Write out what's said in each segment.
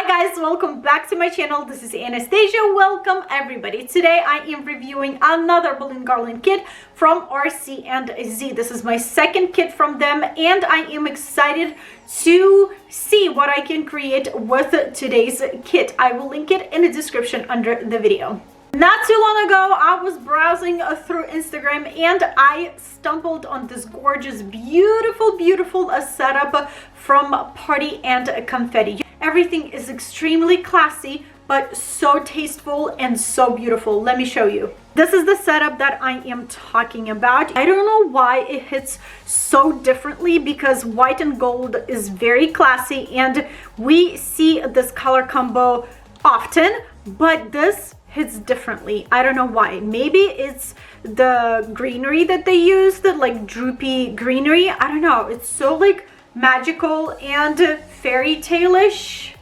guys, welcome back to my channel. This is Anastasia. Welcome everybody. Today I am reviewing another balloon garland kit from RC&Z. This is my second kit from them and I am excited to see what I can create with today's kit. I will link it in the description under the video. Not too long ago, I was browsing through Instagram and I stumbled on this gorgeous, beautiful setup from Party and Confetti. Everything is extremely classy, but so tasteful and so beautiful. Let me show you. This is the setup that I am talking about. I don't know why it hits so differently because white and gold is very classy and we see this color combo often, but this hits differently. I don't know why. Maybe it's the greenery that they use, the like droopy greenery. I don't know. It's so like magical and fairy tale-ish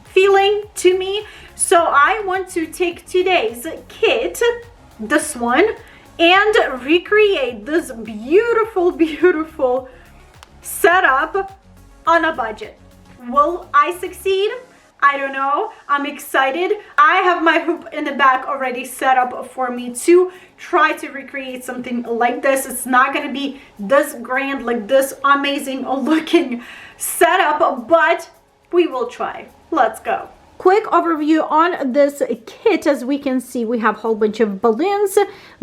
feeling to me. So I want to take today's kit, this one, and recreate this beautiful setup on a budget. Will I succeed? I don't know. I'm excited. I have my hoop in the back already set up for me to try to recreate something like this. It's not going to be this grand, like this amazing looking setup, but we will try. Let's go. Quick overview on this kit. As we can see, we have a whole bunch of balloons,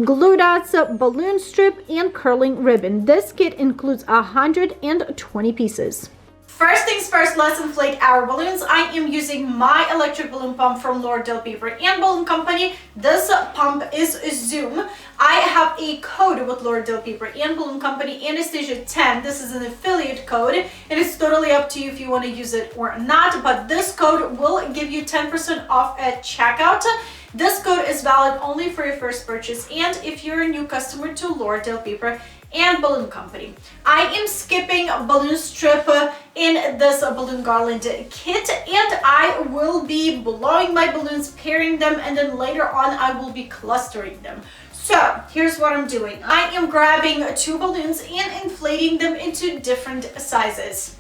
glue dots, balloon strip, and curling ribbon. This kit includes 120 pieces. First things first, let's inflate our balloons. I am using my electric balloon pump from L'Oreal Paper and Balloon Company. This pump is Zoom. I have a code with L'Oreal Paper and Balloon Company, Anastasia 10. This is an affiliate code and it's totally up to you if you want to use it or not, but this code will give you 10% off at checkout. This code is valid only for your first purchase and if you're a new customer to L'Oreal Paper and Balloon Company. I am skipping balloon strip in this balloon garland kit and I will be blowing my balloons, pairing them, and then later on I will be clustering them. So here's what I'm doing. I am grabbing two balloons and inflating them into different sizes.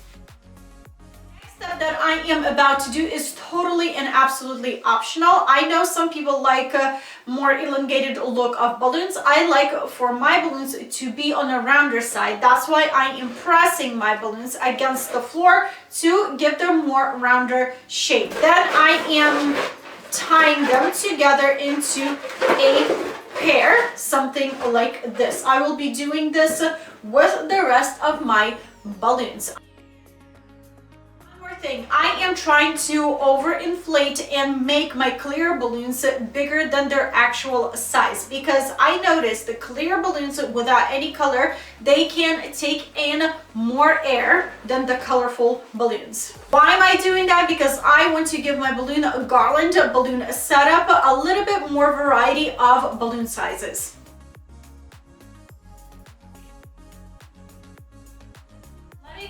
Step that I am about to do is totally and absolutely optional. I know some people like a more elongated look of balloons. I like for my balloons to be on a rounder side. That's why I am pressing my balloons against the floor to give them more rounder shape. Then I am tying them together into a pair, something like this. I will be doing this with the rest of my balloons. Thing. I am trying to overinflate and make my clear balloons bigger than their actual size because I noticed the clear balloons without any color, they can take in more air than the colorful balloons. Why am I doing that? Because I want to give my balloon garland balloon setup a little bit more variety of balloon sizes.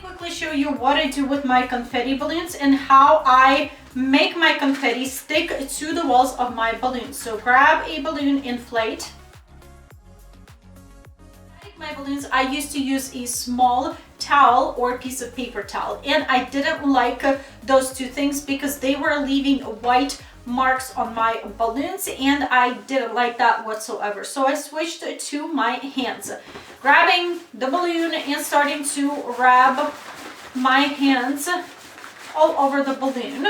Quickly show you what I do with my confetti balloons and how I make my confetti stick to the walls of my balloons. So grab a balloon, inflate. My balloons, I used to use a small towel or piece of paper towel and I didn't like those two things because they were leaving white marks on my balloons and I didn't like that whatsoever. So I switched to my hands, grabbing the balloon and starting to wrap my hands all over the balloon.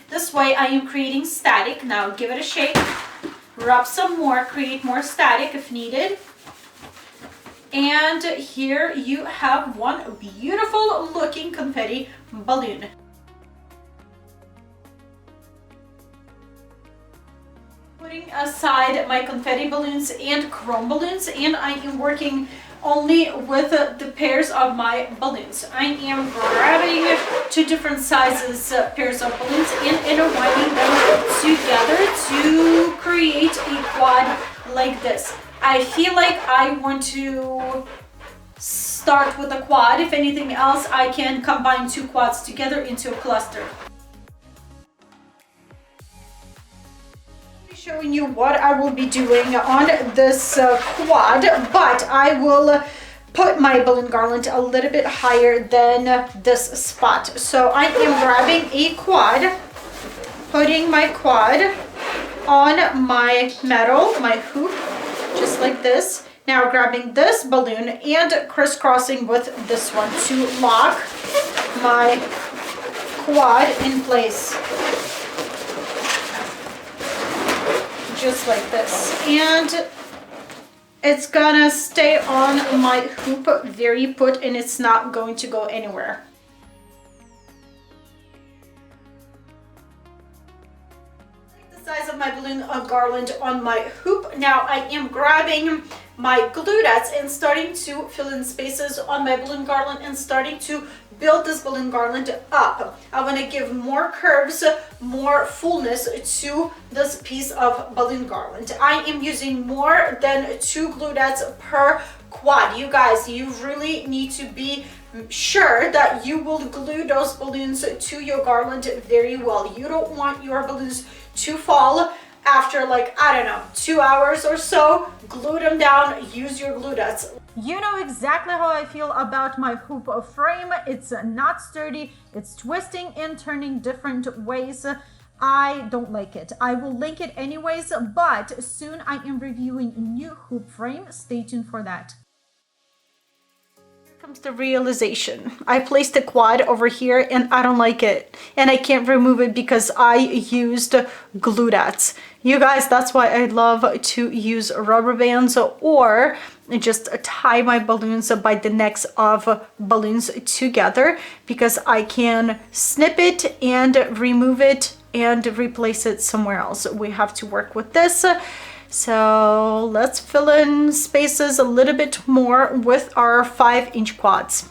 This way I am creating static. Now give it a shake, rub some more, create more static if needed. And here you have one beautiful looking confetti balloon. Putting aside my confetti balloons and chrome balloons, and I am working only with the pairs of my balloons. I am grabbing two different sizes pairs of balloons and intertwining them together to create a quad like this. I feel like I want to start with a quad. If anything else, I can combine two quads together into a cluster. Showing you what I will be doing on this quad, but I will put my balloon garland a little bit higher than this spot. So I am grabbing a quad, putting my quad on my metal, my hoop, just like this. Now grabbing this balloon and crisscrossing with this one to lock my quad in place. Just like this. And it's gonna stay on my hoop very put, and it's not going to go anywhere. Size of my balloon garland on my hoop. Now I am grabbing my glue dots and starting to fill in spaces on my balloon garland and starting to build this balloon garland up. I want to give more curves, more fullness to this piece of balloon garland. I am using more than 2 glue dots per quad. You guys, you really need to be sure that you will glue those balloons to your garland very well. You don't want your balloons to fall after, like, I don't know, 2 hours or so. Glue them down, use your glue dots. You know exactly how I feel about my hoop frame. It's not sturdy, it's twisting and turning different ways. I don't like it. I will link it anyways, but soon I am reviewing a new hoop frame. Stay tuned for that. Comes the realization. I placed a quad over here and I don't like it, and I can't remove it because I used glue dots. You guys, that's why I love to use rubber bands or just tie my balloons by the necks of balloons together, because I can snip it and remove it and replace it somewhere else. We have to work with this. So let's fill in spaces a little bit more with our 5-inch quads.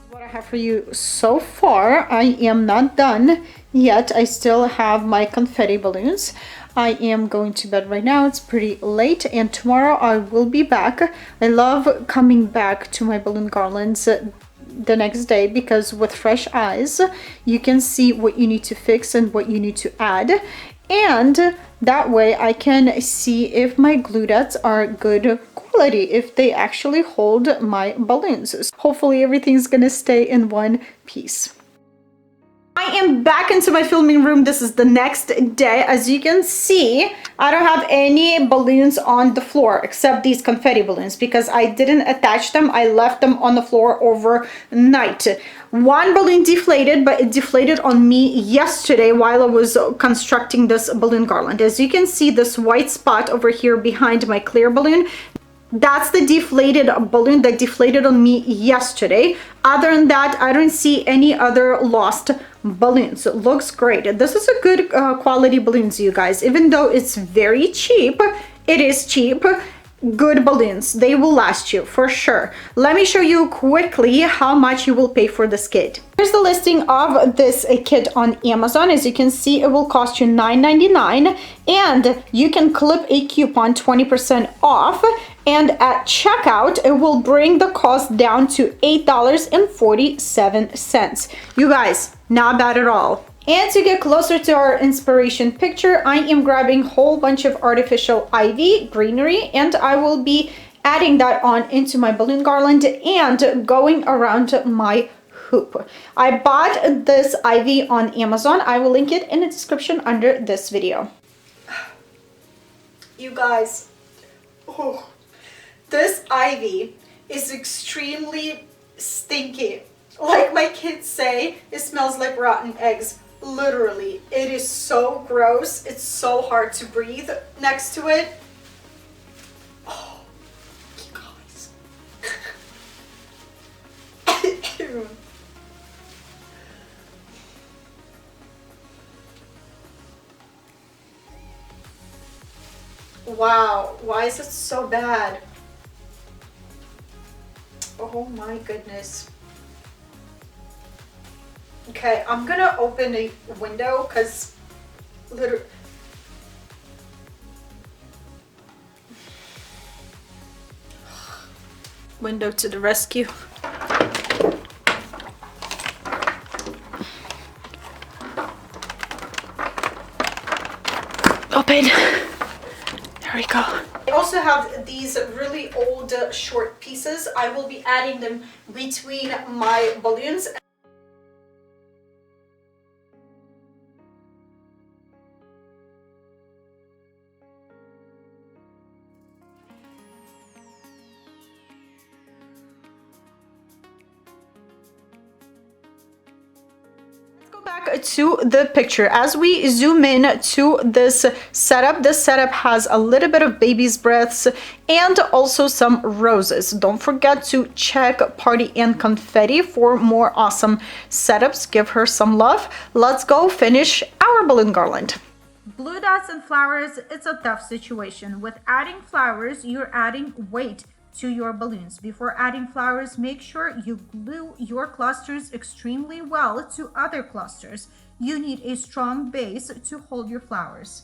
What I have for you so far. I am not done yet. I still have my confetti balloons. I am going to bed right now. It's pretty late, and tomorrow I will be back. I love coming back to my balloon garlands the next day, because with fresh eyes you can see what you need to fix and what you need to add, and that way I can see if my glue dots are good quality, if they actually hold my balloons. Hopefully everything's gonna stay in one piece. I am back into my filming room. This is the next day. As you can see, I don't have any balloons on the floor except these confetti balloons, because I didn't attach them. I left them on the floor overnight. One balloon deflated, but it deflated on me yesterday while I was constructing this balloon garland. As you can see, this white spot over here behind my clear balloon, that's the deflated balloon that deflated on me yesterday. Other than that, I don't see any other lost balloons. It looks great. This is a good quality balloons, you guys. Even though it's very cheap, it is cheap. Good balloons. They will last you for sure. Let me show you quickly how much you will pay for this kit. Here's the listing of this kit on Amazon. As you can see, it will cost you $9.99, and you can clip a coupon 20% off, and at checkout it will bring the cost down to $8.47. You guys, not bad at all. And to get closer to our inspiration picture, I am grabbing a whole bunch of artificial ivy, greenery, and I will be adding that on into my balloon garland and going around my hoop. I bought this ivy on Amazon. I will link it in the description under this video. You guys, oh, this ivy is extremely stinky. Like my kids say, it smells like rotten eggs. Literally, it is so gross. It's so hard to breathe next to it. Oh, you guys. Wow, why is it so bad? Oh my goodness. Okay, I'm gonna open a window because literally. Window to the rescue. Open. There we go. I also have these really old short pieces. I will be adding them between my balloons. Back to the picture. As we zoom in to this setup has a little bit of baby's breaths and also some roses. Don't forget to check Party and Confetti for more awesome setups. Give her some love. Let's go finish our balloon garland. Blue dots and flowers, it's a tough situation. With adding flowers, you're adding weight to your balloons. Before adding flowers, make sure you glue your clusters extremely well to other clusters. You need a strong base to hold your flowers.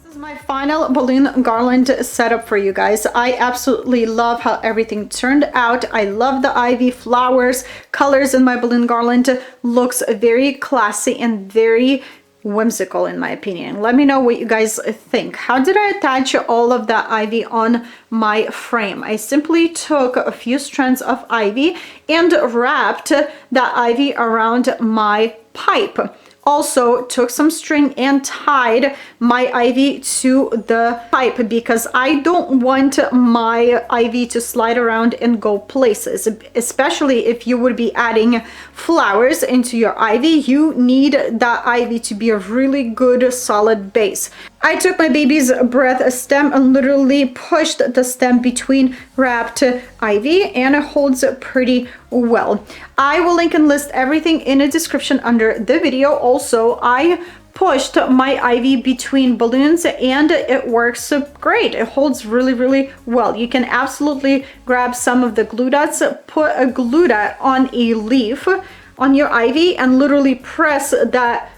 This is my final balloon garland setup for you guys. I absolutely love how everything turned out. I love the ivy, flowers, colors in my balloon garland. Looks very classy and very whimsical in my opinion. Let me know what you guys think. How did I attach all of that ivy on my frame? I simply took a few strands of ivy and wrapped that ivy around my pipe. Also took some string and tied my ivy to the pipe because I don't want my ivy to slide around and go places. Especially if you would be adding flowers into your ivy, you need that ivy to be a really good solid base. I took my baby's breath stem and literally pushed the stem between wrapped ivy, and it holds pretty well. I will link and list everything in the description under the video. Also, I pushed my ivy between balloons and it works great. It holds really well. You can absolutely grab some of the glue dots, put a glue dot on a leaf on your ivy and literally press that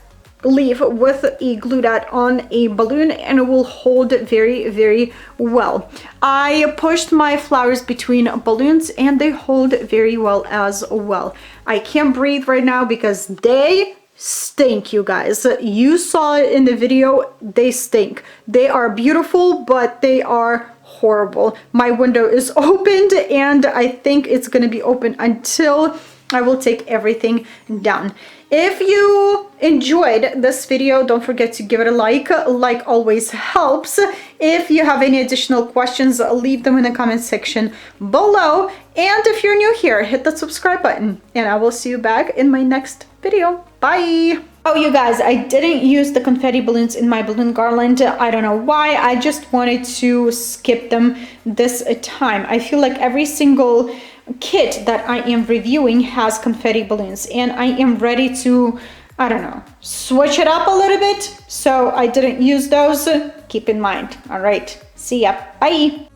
leaf with a glue dot on a balloon and it will hold very well. I pushed my flowers between balloons and they hold very well as well. I can't breathe right now because they stink, you guys. You saw it in the video. They stink. They are beautiful, but they are horrible. My window is opened and I think it's going to be open until I will take everything down. If you enjoyed this video, don't forget to give it a like. Like always helps. If you have any additional questions, leave them in the comment section below. And if you're new here, hit the subscribe button and I will see you back in my next video. Bye! Oh, you guys, I didn't use the confetti balloons in my balloon garland. I don't know why. I just wanted to skip them this time. I feel like every single kit that I am reviewing has confetti balloons and I am ready to, I don't know, switch it up a little bit. So I didn't use those. Keep in mind. All right. See ya. Bye.